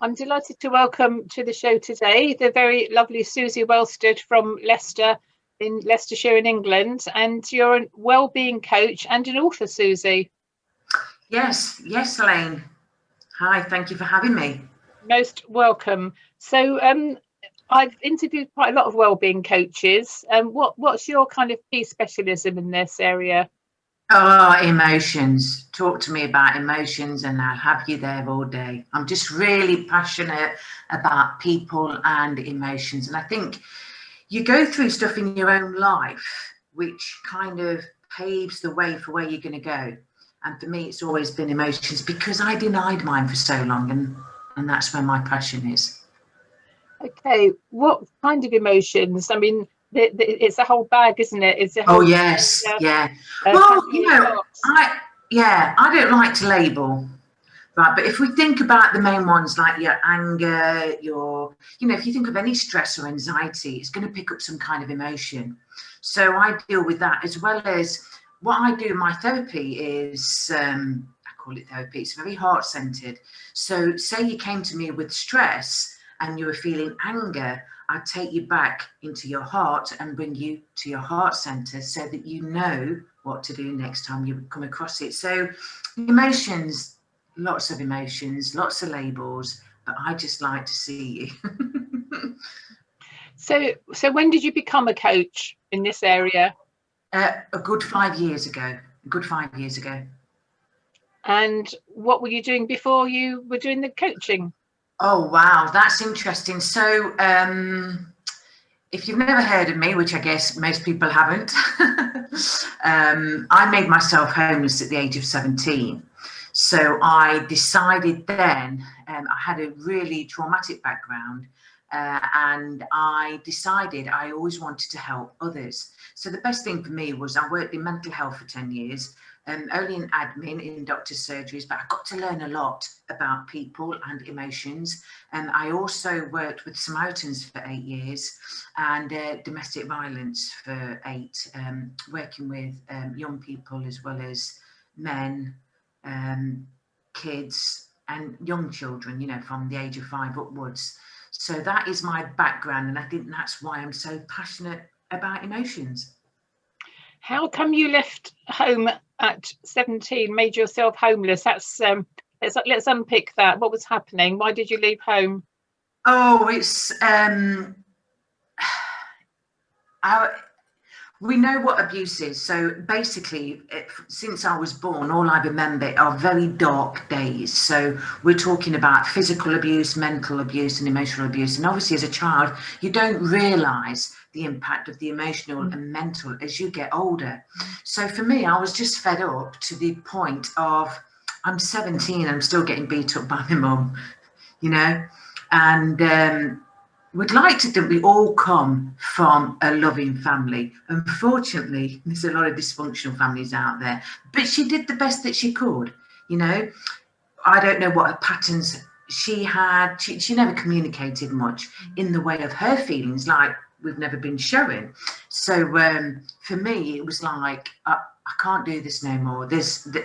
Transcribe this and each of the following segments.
I'm delighted to welcome to the show today the very lovely Suzie Welstead from Leicester in Leicestershire in England, and you're a wellbeing coach and an author, Suzie. Yes, Elaine. Hi, thank you for having me. Most welcome. So I've interviewed quite a lot of wellbeing coaches. What's your kind of key specialism in this area? Oh, emotions. Talk to me about emotions and I'll have you there all day. I'm just really passionate about people and emotions. And I think you go through stuff in your own life which kind of paves the way for where you're going to go. And for me, it's always been emotions because I denied mine for so long, and that's where my passion is. Okay, what kind of emotions? I mean, it's a whole bag, isn't it? It's a whole yes, yeah. Well, I don't like to label, right? But if we think about the main ones, like your anger, if you think of any stress or anxiety, it's going to pick up some kind of emotion. So I deal with that, as well as what I do in my therapy is, I call it therapy, it's very heart-centered. So say you came to me with stress and you were feeling anger, I'd take you back into your heart and bring you to your heart center so that you know what to do next time you come across it. So emotions, lots of emotions, lots of labels, but I just like to see you. So when did you become a coach in this area? A good 5 years ago. And what were you doing before you were doing the coaching? Oh, wow, that's interesting. So if you've never heard of me, which I guess most people haven't, I made myself homeless at the age of 17. So I decided then, I had a really traumatic background, and I decided I always wanted to help others. So the best thing for me was I worked in mental health for 10 years, only in admin, in doctor's surgeries, but I got to learn a lot about people and emotions. I also worked with Samaritans for 8 years and domestic violence for 8, working with young people as well as men, kids and young children, from the age of 5 upwards. So that is my background, and I think that's why I'm so passionate about emotions. How come you left home at 17, made yourself homeless? That's let's unpick that. What was happening? Why did you leave home? Oh, it's we know what abuse is. So basically, since I was born, all I remember are very dark days. So we're talking about physical abuse, mental abuse, and emotional abuse. And obviously, as a child, you don't realise the impact of the emotional and mental as you get older. So for me, I was just fed up to the point of, I'm 17, I'm still getting beat up by my mum, and we'd like to think we all come from a loving family. Unfortunately, there's a lot of dysfunctional families out there, but she did the best that she could. I don't know what patterns she had. She never communicated much in the way of her feelings, like we've never been showing. So for me, it was like, I can't do this no more.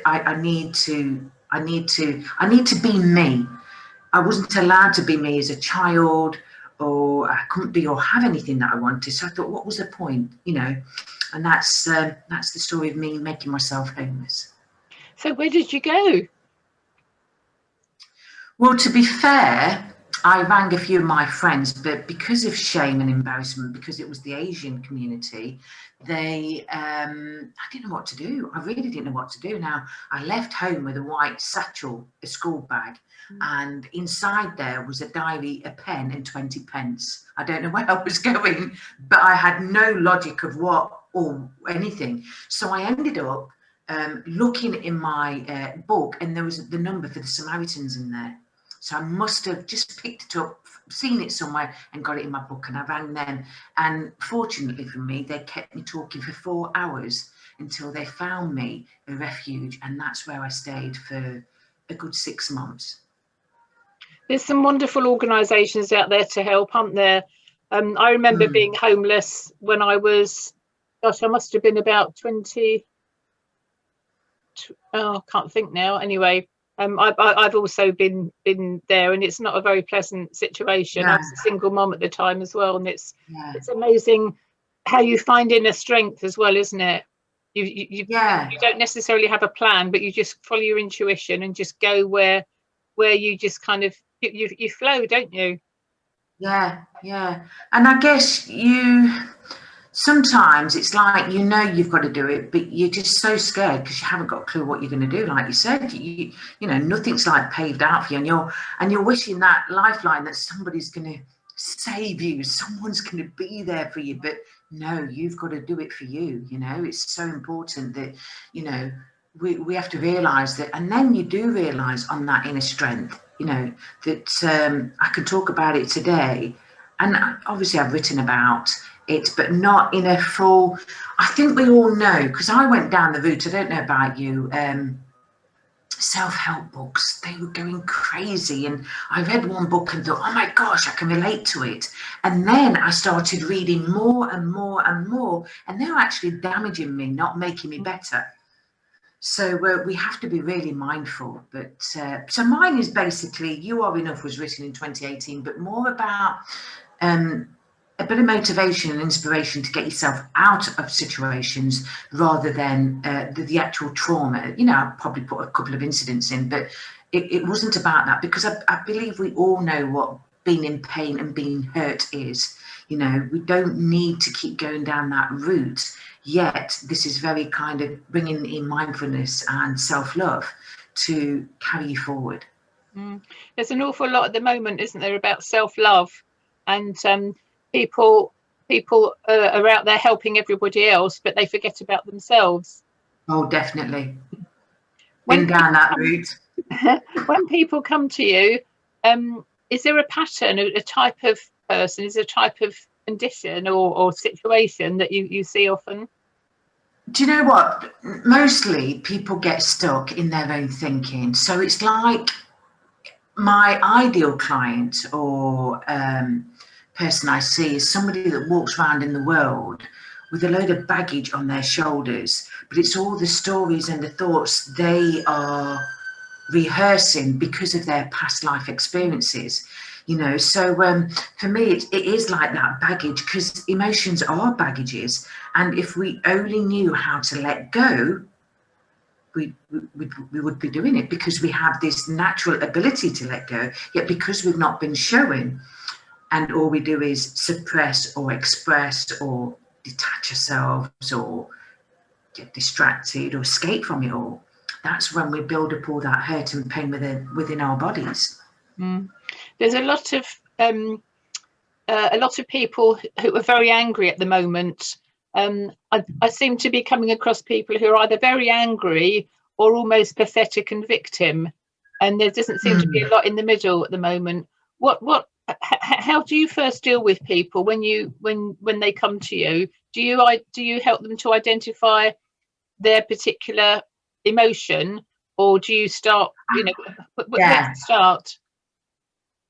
I need to be me. I wasn't allowed to be me as a child, or I couldn't be or have anything that I wanted. So I thought, what was the point, And that's the story of me making myself homeless. So where did you go? Well, to be fair, I rang a few of my friends, but because of shame and embarrassment, because it was the Asian community, I didn't know what to do. I really didn't know what to do. Now, I left home with a white satchel, a school bag, and inside there was a diary, a pen, and 20 pence. I don't know where I was going, but I had no logic of what or anything. So I ended up looking in my book, and there was the number for the Samaritans in there. So I must have just picked it up, seen it somewhere, and got it in my book, and I rang them. And fortunately for me, they kept me talking for 4 hours until they found me a refuge, and that's where I stayed for a good 6 months. There's some wonderful organisations out there to help, aren't there? I remember being homeless when I was, I must have been about 20. I can't think now. Anyway, I've also been there, and it's not a very pleasant situation. I Yeah, was a single mom at the time as well, and it's yeah, amazing how you find inner strength as well, isn't it? You yeah. don't necessarily have a plan, but you just follow your intuition and just go where you just kind of you flow, don't you? Yeah, yeah. And I guess sometimes it's like, you've got to do it, but you're just so scared because you haven't got a clue what you're going to do. Like you said, nothing's like paved out for you, and you're wishing that lifeline that somebody's going to save you, someone's going to be there for you. But no, you've got to do it for you. It's so important that we have to realize that, and then you do realize on that inner strength, that I could talk about it today, and obviously I've written about it, but not in a full. I think we all know, because I went down the route, I don't know about you, self-help books, they were going crazy, and I read one book and thought, oh my gosh, I can relate to it, and then I started reading more and more and more, and they're actually damaging me, not making me better. So we have to be really mindful. But so mine is basically You Are Enough was written in 2018, but more about a bit of motivation and inspiration to get yourself out of situations rather than the actual trauma. I probably put a couple of incidents in, but it wasn't about that, because I believe we all know what being in pain and being hurt is. We don't need to keep going down that route. Yet this is very kind of bringing in mindfulness and self-love to carry you forward. There's an awful lot at the moment, isn't there, about self-love, and people are out there helping everybody else, but they forget about themselves. Oh, definitely. Been down that route. When people come to you, is there a pattern, a type of person, is there a type of condition or situation that you see often? Do you know what? Mostly people get stuck in their own thinking. So it's like my ideal client or person I see is somebody that walks around in the world with a load of baggage on their shoulders, but it's all the stories and the thoughts they are rehearsing because of their past life experiences. So for me it is like that baggage, because emotions are baggages, and if we only knew how to let go, we would be doing it, because we have this natural ability to let go, yet because we've not been showing, and all we do is suppress or express or detach ourselves or get distracted or escape from it all, that's when we build up all that hurt and pain within our bodies. There's a lot of people who are very angry at the moment. I seem to be coming across people who are either very angry or almost pathetic and victim, and there doesn't seem to be a lot in the middle at the moment. How do you first deal with people when they come to you? Do you help them to identify their particular emotion, or do you start, let's start?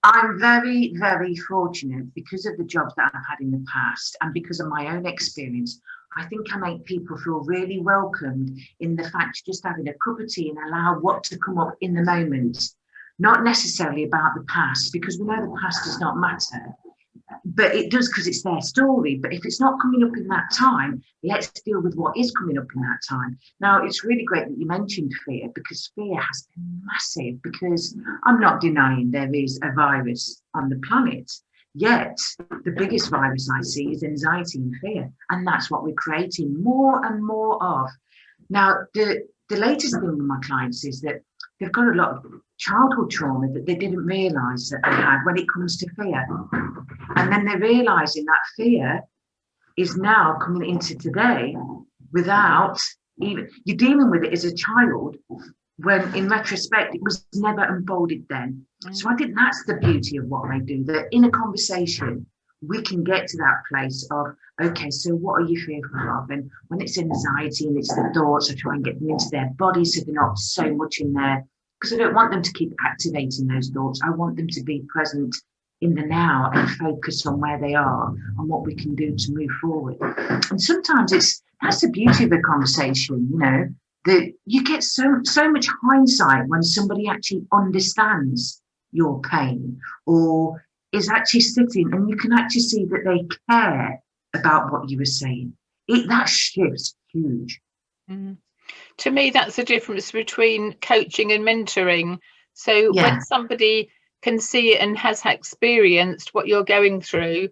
I'm very, very fortunate because of the jobs that I've had in the past and because of my own experience. I think I make people feel really welcomed in the fact just having a cup of tea and allow what to come up in the moment, not necessarily about the past, because we know the past does not matter, but it does because it's their story. But if it's not coming up in that time, let's deal with what is coming up in that time. Now, it's really great that you mentioned fear, because fear has been massive, because I'm not denying there is a virus on the planet. Yet the biggest virus I see is anxiety and fear. And that's what we're creating more and more of. Now, the latest thing with my clients is that they've got a lot of childhood trauma that they didn't realise that they had when it comes to fear. And then they're realising that fear is now coming into today without even, you're dealing with it as a child, when in retrospect, it was never unfolded then. So I think that's the beauty of what I do, that in a conversation, we can get to that place of, okay, so what are you fearful of? And when it's anxiety and it's the thoughts, I try and get them into their body so they're not so much in there, because I don't want them to keep activating those thoughts. I want them to be present in the now and focus on where they are and what we can do to move forward. And sometimes that's the beauty of a conversation, that you get so much hindsight when somebody actually understands your pain or is actually sitting, and you can actually see that they care about what you were saying. That shift's huge. To me, that's the difference between coaching and mentoring. So when somebody can see it and has experienced what you're going through,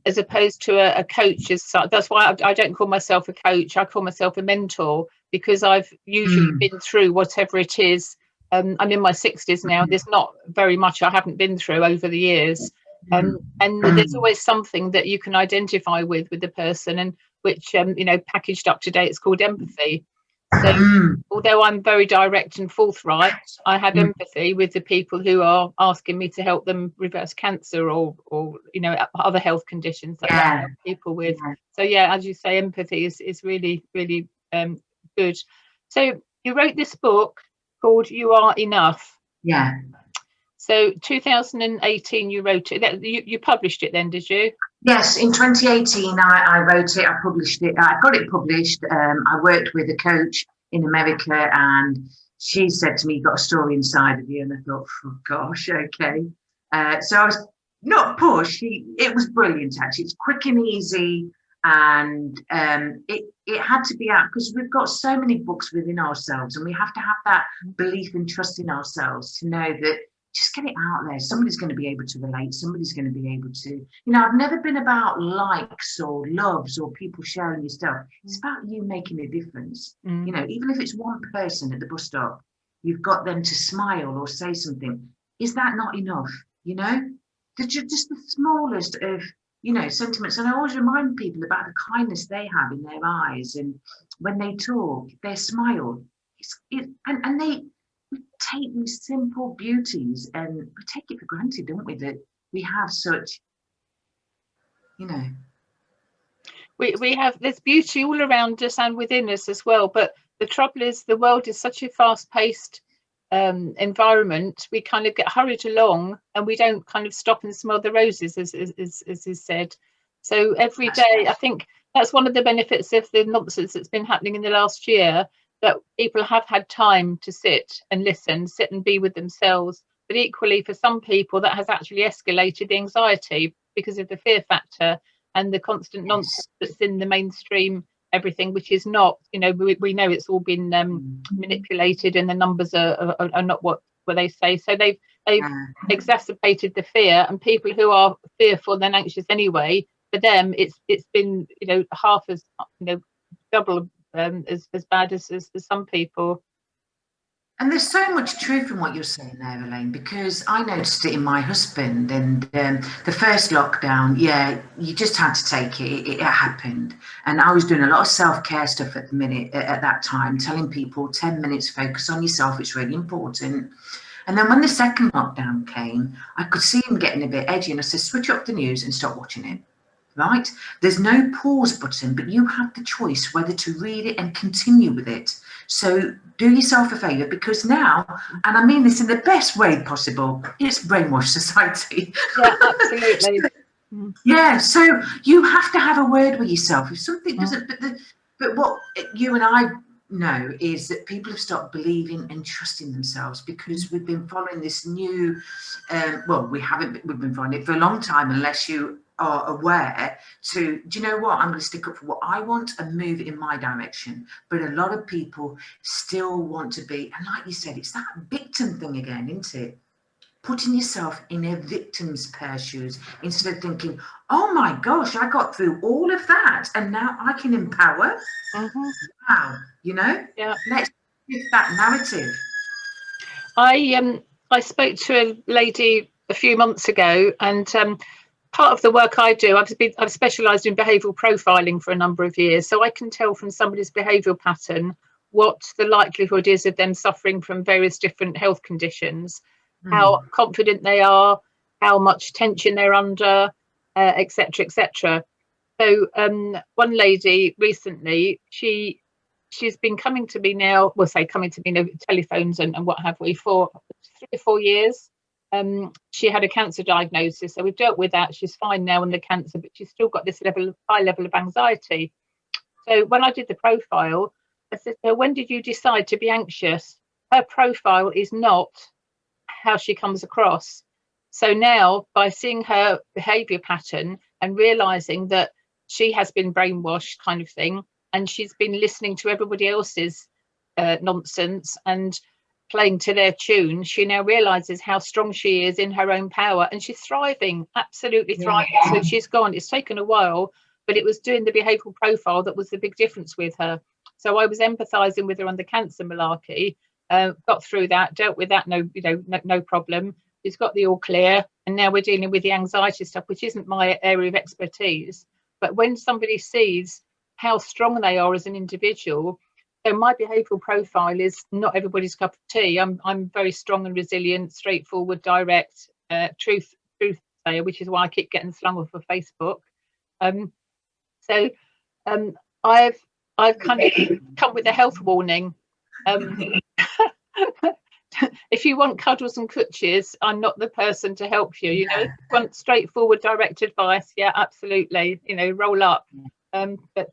as opposed to a coach as such. That's why I don't call myself a coach. I call myself a mentor, because I've usually been through whatever it is. I'm in my 60s now. There's not very much I haven't been through over the years. And there's always something that you can identify with the person, and which, packaged up today, it's called empathy. So although I'm very direct and forthright, I have empathy with the people who are asking me to help them reverse cancer or other health conditions that I help people with. So as you say, empathy is really, really good. So you wrote this book called You Are Enough. Yeah. So 2018 you wrote it. You published it then, did you? Yes, in 2018 I wrote it, I published it, I got it published. I worked with a coach in America, and she said to me, "You've got a story inside of you." And I thought, oh gosh, okay. So I was not pushed. It was brilliant, actually. It's quick and easy, and it had to be out, because we've got so many books within ourselves, and we have to have that belief and trust in ourselves to know that just get it out there. Somebody's going to be able to relate. Somebody's going to be able to, I've never been about likes or loves or people sharing your stuff. It's about you making a difference. Even if it's one person at the bus stop, you've got them to smile or say something. Is that not enough? Just the smallest of, sentiments. And I always remind people about the kindness they have in their eyes. And when they talk, their smile, and they take these simple beauties, and we take it for granted, don't we, that we have such, we have, there's beauty all around us and within us as well, but the trouble is the world is such a fast-paced environment. We kind of get hurried along, and we don't kind of stop and smell the roses, as is said. So every day, I think that's one of the benefits of the nonsense that's been happening in the last year, that people have had time to sit and listen, sit and be with themselves. But equally, for some people, that has actually escalated the anxiety because of the fear factor and the constant nonsense that's in the mainstream everything, which is not, we know it's all been manipulated, and the numbers are not what they say. So they've exacerbated the fear, and people who are fearful and anxious anyway, for them it's been half as double as bad as some people. And there's so much truth in what you're saying there, Elaine, because I noticed it in my husband. And the first lockdown, you just had to take it. It happened. And I was doing a lot of self-care stuff at that time, telling people 10 minutes, focus on yourself. It's really important. And then when the second lockdown came, I could see him getting a bit edgy, and I said, switch up the news and stop watching it. Right? There's no pause button, but you have the choice whether to read it and continue with it. So do yourself a favour, because now, and I mean this in the best way possible, it's brainwash society. Yeah, absolutely. So you have to have a word with yourself. If something doesn't, but what you and I know is that people have stopped believing and trusting themselves, because we've been following this new, we've been following it for a long time, unless you are aware to, do you know what, I'm going to stick up for what I want and move in my direction. But a lot of people still want to be, and like you said, it's that victim thing again, isn't it? Putting yourself in a victim's pair of shoes, instead of thinking, oh my gosh, I got through all of that and now I can empower. Wow, let's shift that narrative. I spoke to a lady a few months ago, and part of the work I do, I've specialised in behavioural profiling for a number of years, so I can tell from somebody's behavioural pattern what the likelihood is of them suffering from various different health conditions, how confident they are, how much tension they're under, etc., etc. So one lady recently, she's been coming to me now, telephones and what have we, for 3 or 4 years. She had a cancer diagnosis, so we've dealt with that. She's fine now on the cancer, but she's still got this high level of anxiety. So when I did the profile, I said, "So when did you decide to be anxious?" Her profile is not how she comes across. So now, by seeing her behaviour pattern and realising that she has been brainwashed, kind of thing, and she's been listening to everybody else's nonsense and playing to their tune, she now realises how strong she is in her own power, and she's thriving, absolutely thriving. So she's gone. It's taken a while, but it was doing the behavioural profile that was the big difference with her. So I was empathising with her on the cancer malarkey, got through that, dealt with that, no problem. She's got the all clear, and now we're dealing with the anxiety stuff, which isn't my area of expertise. But when somebody sees how strong they are as an individual, so my behavioural profile is not everybody's cup of tea. I'm very strong and resilient, straightforward, direct, truth sayer, which is why I keep getting slung off of Facebook. I've kind of come with a health warning. If you want cuddles and coochies, I'm not the person to help you. You know, if you want straightforward, direct advice, yeah, absolutely. You know, roll up. But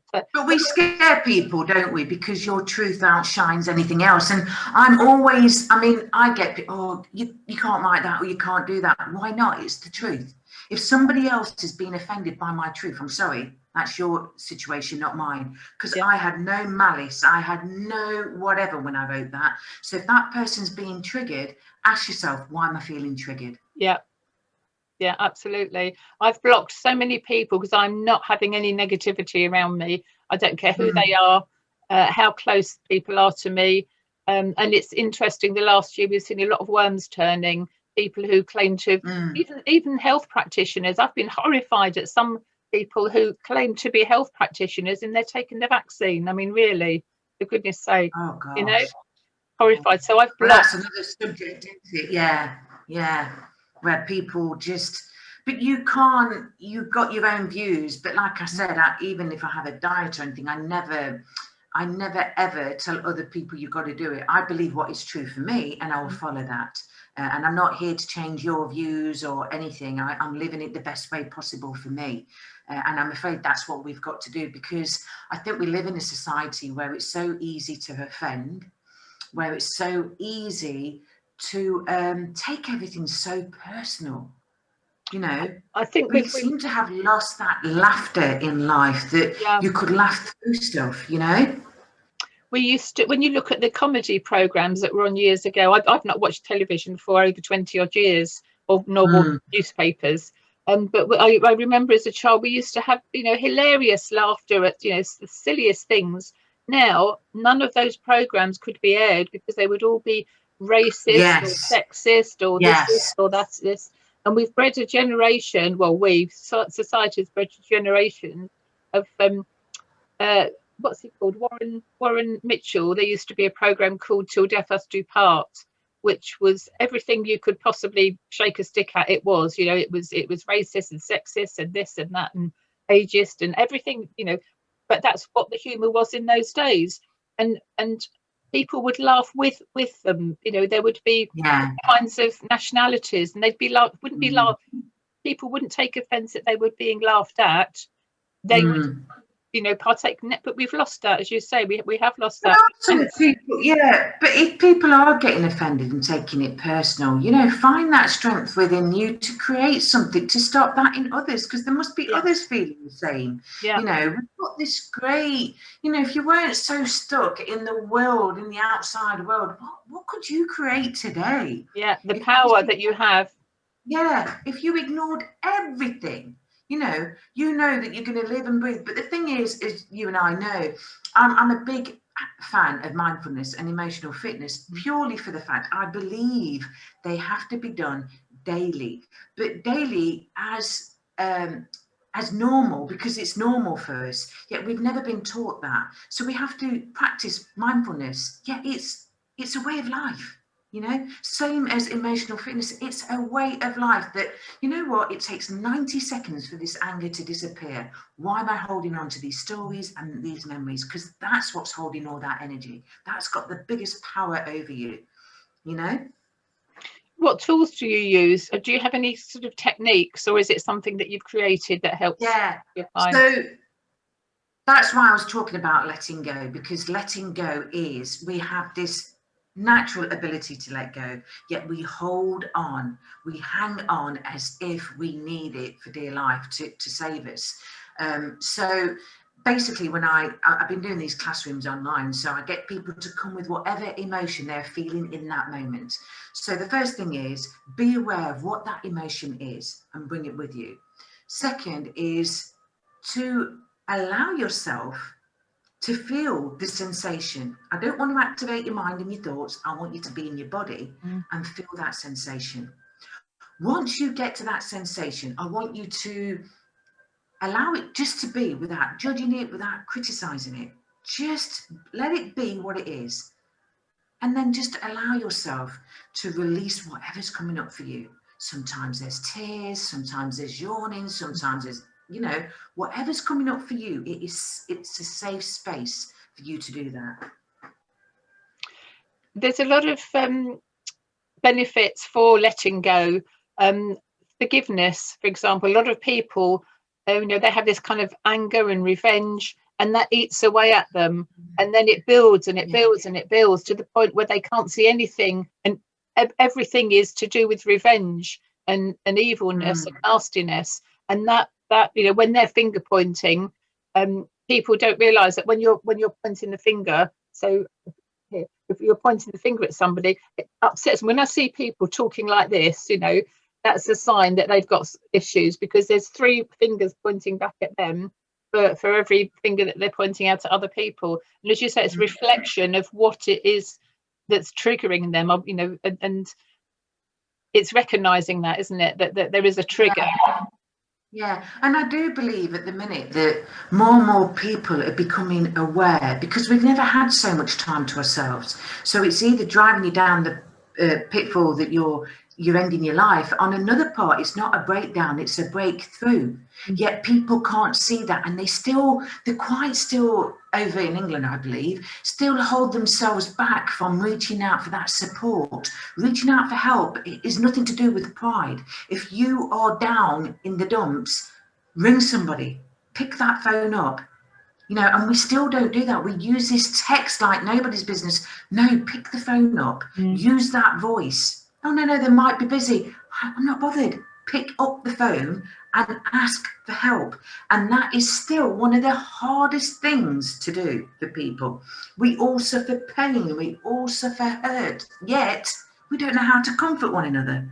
we scare people, don't we? Because your truth outshines anything else. And I'm always, I mean, I get, oh, you can't like that, or you can't do that. Why not? It's the truth. If somebody else has been offended by my truth, I'm sorry, that's your situation, not mine. Because I had no malice, I had no whatever when I wrote that. So if that person's being triggered, ask yourself, why am I feeling triggered? Yeah, absolutely. I've blocked so many people because I'm not having any negativity around me. I don't care who they are, how close people are to me. And it's interesting, the last year we've seen a lot of worms turning, people who claim to, even health practitioners. I've been horrified at some people who claim to be health practitioners and they're taking the vaccine. I mean, really, for goodness sake, you know, horrified. So I've blocked. That's another subject, isn't it? Yeah. Where people just, but you can't, you've got your own views. But like I said, even if I have a diet or anything, I never ever tell other people you've got to do it. I believe what is true for me, and I will follow that. And I'm not here to change your views or anything. I'm living it the best way possible for me. And I'm afraid that's what we've got to do, because I think we live in a society where it's so easy to offend, where it's so easy to take everything so personal. You know, I think we seem to have lost that laughter in life, that you could laugh through stuff, you know. We used to, when you look at the comedy programs that were on years ago, I've not watched television for over 20 odd years, or normal newspapers. But I remember as a child, we used to have, you know, hilarious laughter at, you know, the silliest things. Now, none of those programs could be aired because they would all be racist or sexist or this or that's this. And we've bred a generation, society's bred a generation of, what's he called? Warren Mitchell. There used to be a program called Till Death Us Do Part, which was everything you could possibly shake a stick at. It was, you know, it was racist and sexist and this and that and ageist and everything, you know. But that's what the humour was in those days, and people would laugh with them. You know, there would be kinds of nationalities, and they'd be wouldn't be laughing. People wouldn't take offence that they were being laughed at. They would, you know, partake in it. But we've lost that, as you say. We have lost that. But if people are getting offended and taking it personal, you know, find that strength within you to create something to stop that in others, because there must be others feeling the same. You know, we've got this great, you know, if you weren't so stuck in the world, in the outside world, what could you create today? The power that you have. If you ignored everything, you know that you're going to live and breathe. But the thing is you and I know, I'm a big fan of mindfulness and emotional fitness, purely for the fact I believe they have to be done daily, but daily as normal, because it's normal for us. Yet we've never been taught that, so we have to practice mindfulness. It's a way of life. You know, same as emotional fitness, it's a way of life that, you know what, it takes 90 seconds for this anger to disappear. Why am I holding on to these stories and these memories? Because that's what's holding all that energy. That's got the biggest power over you, you know? What tools do you use? Do you have any sort of techniques, or is it something that you've created that helps? So That's why I was talking about letting go, because letting go is, we have this natural ability to let go, yet we hold on, we hang on as if we need it for dear life to save us. So basically, when I've been doing these classrooms online, so I get people to come with whatever emotion they're feeling in that moment. So the first thing is, be aware of what that emotion is and bring it with you. Second is to allow yourself to feel the sensation. I don't want to activate your mind and your thoughts. I want you to be in your body and feel that sensation. Once you get to that sensation, I want you to allow it just to be, without judging it, without criticizing it. Just let it be what it is. And then just allow yourself to release whatever's coming up for you. Sometimes there's tears, sometimes there's yawning, sometimes there's, you know, whatever's coming up for you, it's a safe space for you to do that. There's a lot of benefits for letting go. Forgiveness, for example, a lot of people, you know, they have this kind of anger and revenge, and that eats away at them, and then it builds and it builds and it builds to the point where they can't see anything, and everything is to do with revenge and evilness and nastiness. And that you know, when they're finger pointing, people don't realize that when you're pointing the finger, so if you're pointing the finger at somebody, it upsets them. When I see people talking like this, you know, that's a sign that they've got issues, because there's 3 fingers pointing back at them for every finger that they're pointing out at other people. And as you say, it's a reflection of what it is that's triggering them, you know, and it's recognizing that, isn't it, that there is a trigger. Yeah, and I do believe at the minute that more and more people are becoming aware, because we've never had so much time to ourselves. So it's either driving you down the pitfall that you're ending your life. On another part, it's not a breakdown, it's a breakthrough. Yet people can't see that, and they're quite still, over in England, I believe, still hold themselves back from reaching out for that support. Reaching out for help is nothing to do with pride. If you are down in the dumps, ring somebody, pick that phone up. You know, and we still don't do that. We use this text like nobody's business. No, pick the phone up, use that voice. Oh, no, they might be busy. I'm not bothered. Pick up the phone and ask for help. And that is still one of the hardest things to do for people. We all suffer pain, we all suffer hurt, yet we don't know how to comfort one another.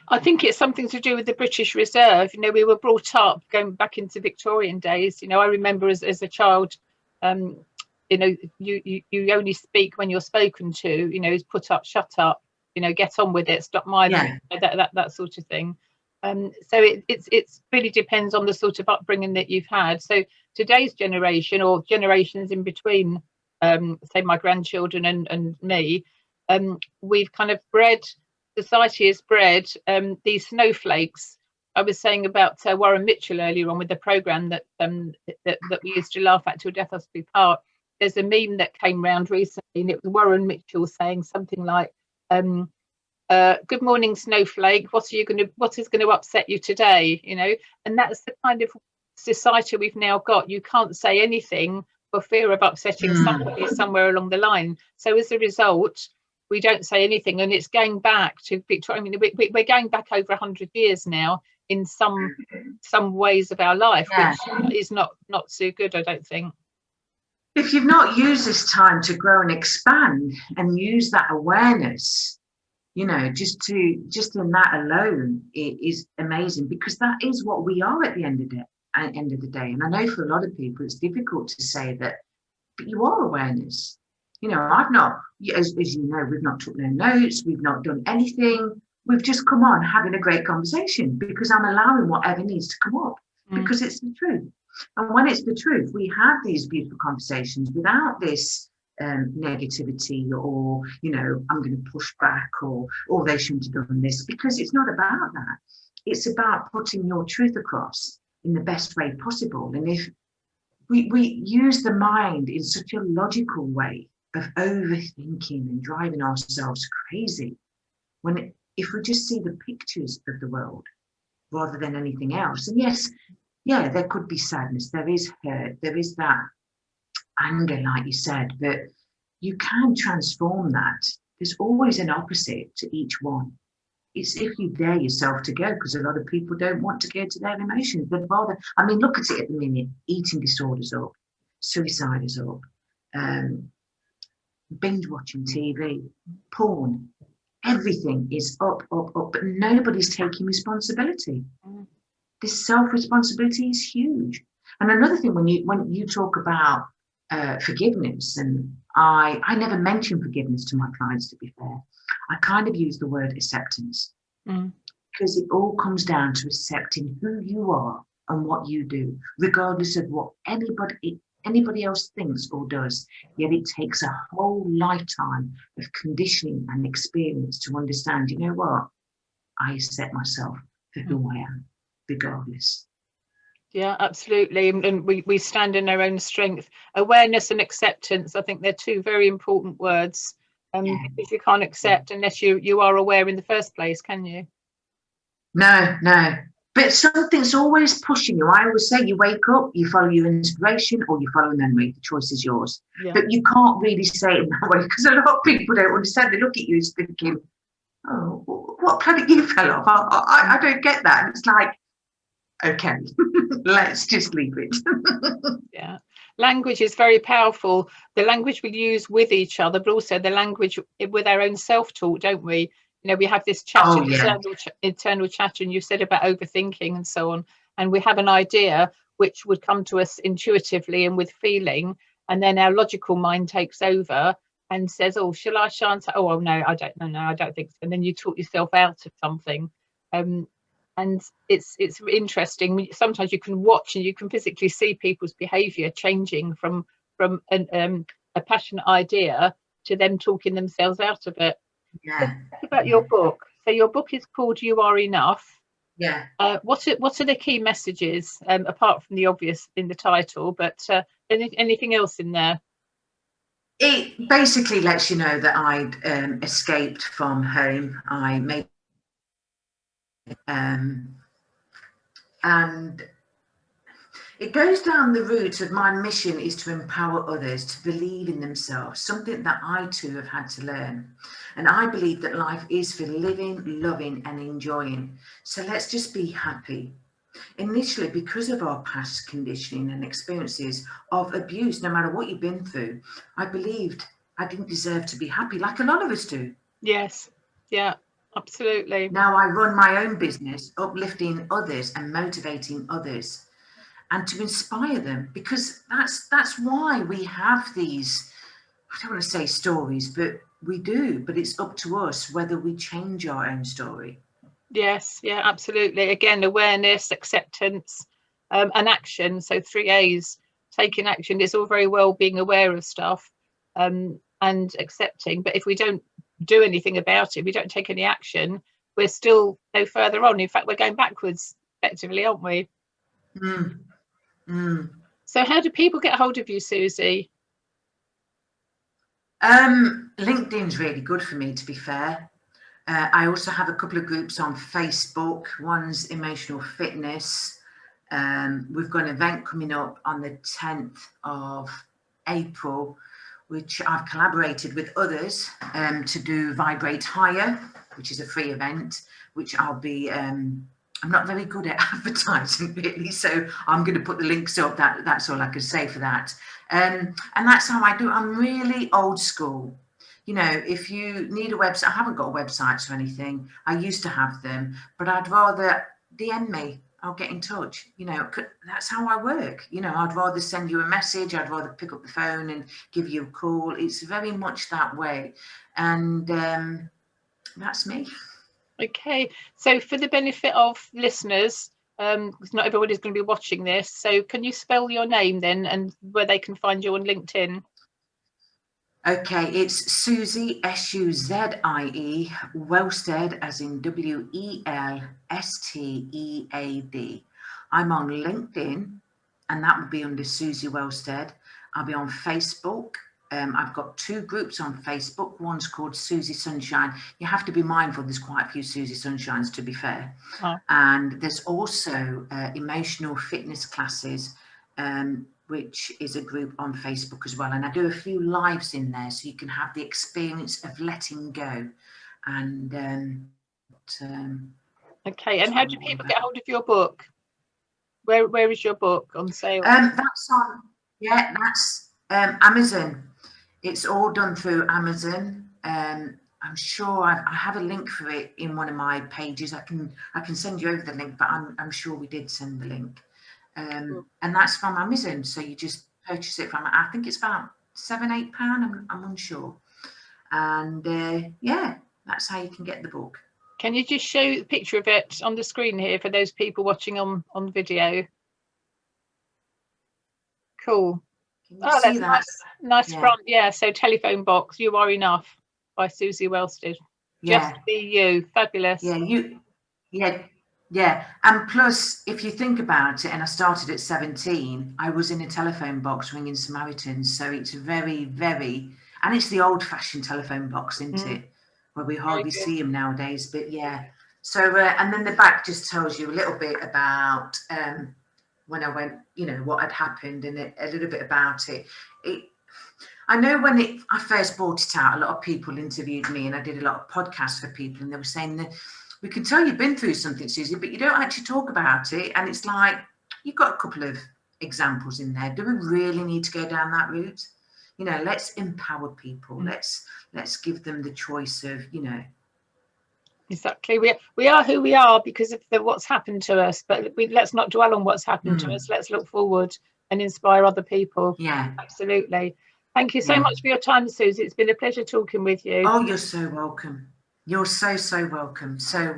I think it's something to do with the British Reserve. You know, we were brought up going back into Victorian days. You know, I remember as a child, you know, you only speak when you're spoken to. You know, is put up, shut up. You know, get on with it, stop mithering, that sort of thing. So it really depends on the sort of upbringing that you've had. So today's generation, or generations in between, say my grandchildren and me, we've kind of society has bred these snowflakes. I was saying about Warren Mitchell earlier on with the programme that we used to laugh at till death us do part. There's a meme that came round recently, and it was Warren Mitchell saying something like, good morning, snowflake, what is going to upset you today? You know, and that's the kind of society we've now got. You can't say anything for fear of upsetting somebody somewhere along the line. So as a result, we don't say anything, and it's going back to Victoria. I mean, we're going back over 100 years now in some ways of our life, which is not so good, I don't think. If you've not used this time to grow and expand and use that awareness, you know, just in that alone, it is amazing, because that is what we are at the end of the day. And I know for a lot of people, it's difficult to say that, but you are awareness. You know, I've not, as you know, we've not took no notes, we've not done anything. We've just come on having a great conversation, because I'm allowing whatever needs to come up, because it's the truth. And when it's the truth, we have these beautiful conversations without this negativity, or, you know, I'm going to push back, or they shouldn't have done this, because it's not about that. It's about putting your truth across in the best way possible. And if we use the mind in such a logical way of overthinking and driving ourselves crazy, if we just see the pictures of the world rather than anything else. And yes, yeah, there could be sadness, there is hurt, there is that anger, like you said, but you can transform that. There's always an opposite to each one. It's if you dare yourself to go, because a lot of people don't want to go to their emotions. They'd rather, I mean, look at it at the minute, eating disorders up, suicide is up, binge watching TV, porn, everything is up, but nobody's taking responsibility. This self-responsibility is huge. And another thing, when you talk about forgiveness, and I never mention forgiveness to my clients, to be fair. I kind of use the word acceptance, because it all comes down to accepting who you are and what you do, regardless of what anybody else thinks or does. Yet it takes a whole lifetime of conditioning and experience to understand, you know what, I accept myself for who I am, regardless. Yeah, absolutely. And we stand in our own strength. Awareness and acceptance, I think they're two very important words. Because you can't accept unless you are aware in the first place, can you? No. But something's always pushing you. I always say, you wake up, you follow your inspiration, or you follow memory. The choice is yours. Yeah. But you can't really say it in that way, because a lot of people don't understand. They look at you thinking, oh, what planet you fell off? I don't get that. And it's like, okay, let's just leave it. Yeah. Language is very powerful. The language we use with each other, but also the language with our own self-talk, don't we? You know, we have this chat, internal chat, and you said about overthinking and so on. And we have an idea which would come to us intuitively and with feeling. And then our logical mind takes over and says, oh, shan't I? Oh, no, I don't know. No, I don't think so. And then you talk yourself out of something. And it's interesting. Sometimes you can watch and you can physically see people's behaviour changing from a passionate idea to them talking themselves out of it. Yeah. What about your book? So your book is called You Are Enough. Yeah. What are the key messages, apart from the obvious in the title, but anything else in there? It basically lets you know that I'd escaped from home. I made and it goes down the route of my mission is to empower others to believe in themselves, something that I too have had to learn. And I believe that life is for living, loving and enjoying. So let's just be happy. Initially, because of our past conditioning and experiences of abuse, no matter what you've been through, I believed I didn't deserve to be happy, like a lot of us do. Yes. Yeah, absolutely. Now I run my own business, uplifting others and motivating others, and to inspire them, because that's why we have these, I don't want to say stories, but we do, but it's up to us whether we change our own story. Yes, yeah, absolutely. Again, awareness, acceptance, and action. So 3 A's, taking action. It's all very well being aware of stuff and accepting, but if we don't do anything about it, we don't take any action, we're still no further on. In fact, we're going backwards effectively, aren't we? So how do people get hold of you, Suzie? LinkedIn's really good for me, to be fair. I also have a couple of groups on Facebook. One's emotional fitness. We've got an event coming up on the 10th of April, which I've collaborated with others to do Vibrate Higher, which is a free event, which I'll be, I'm not very good at advertising really, so I'm going to put the links up. That's all I can say for that. And that's how I do. I'm really old school. You know, if you need a website, I haven't got websites or anything. I used to have them, but I'd rather DM me. I'll get in touch. You know, that's how I work. You know, I'd rather send you a message. I'd rather pick up the phone and give you a call. It's very much that way. And that's me. Okay, so for the benefit of listeners, because not everybody's going to be watching this, so can you spell your name then and where they can find you on LinkedIn? Okay, it's Suzie, Suzie, Welstead, as in Welstead. I'm on LinkedIn, and that will be under Suzie Welstead. I'll be on Facebook, I've got 2 groups on Facebook. One's called Suzie Sunshine. You have to be mindful, there's quite a few Suzie Sunshines, to be fair. Oh. And there's also emotional fitness classes, which is a group on Facebook as well. And I do a few lives in there, so you can have the experience of letting go. And Okay, and how do people get hold of your book? Where is your book on sale? That's on, yeah, that's Amazon. It's all done through Amazon. I'm sure I have a link for it in one of my pages. I can send you over the link, but I'm sure we did send the link. And that's from Amazon. So you just purchase it from, I think it's about £7-8. I'm unsure. And yeah, that's how you can get the book. Can you just show the picture of it on the screen here for those people watching on video? Cool. Oh, that's that? nice Yeah. front. Yeah, so Telephone Box, You Are Enough by Suzie Welstead. Yeah. Just Be You. Fabulous. Yeah. And plus, if you think about it, and I started at 17, I was in a telephone box ringing Samaritans. So it's very, very, and it's the old-fashioned telephone box, isn't it? Where we hardly see them nowadays. But yeah. So, and then the back just tells you a little bit about when I went, you know, what had happened, and a little bit about it. I know when I first brought it out, a lot of people interviewed me, and I did a lot of podcasts for people, and they were saying that we can tell you've been through something, Suzie, but you don't actually talk about it. And it's like, you've got a couple of examples in there. Do we really need to go down that route? You know, let's empower people. Let's give them the choice of, you know. Exactly. We are who we are because of what's happened to us, but let's not dwell on what's happened to us. Let's look forward and inspire other people. Yeah. Absolutely. Thank you so much for your time, Suzie. It's been a pleasure talking with you. Oh, you're so welcome. You're so welcome. So,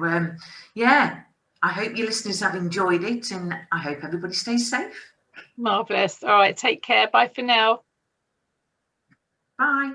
yeah, I hope your listeners have enjoyed it, and I hope everybody stays safe. Marvellous. All right, take care. Bye for now. Bye.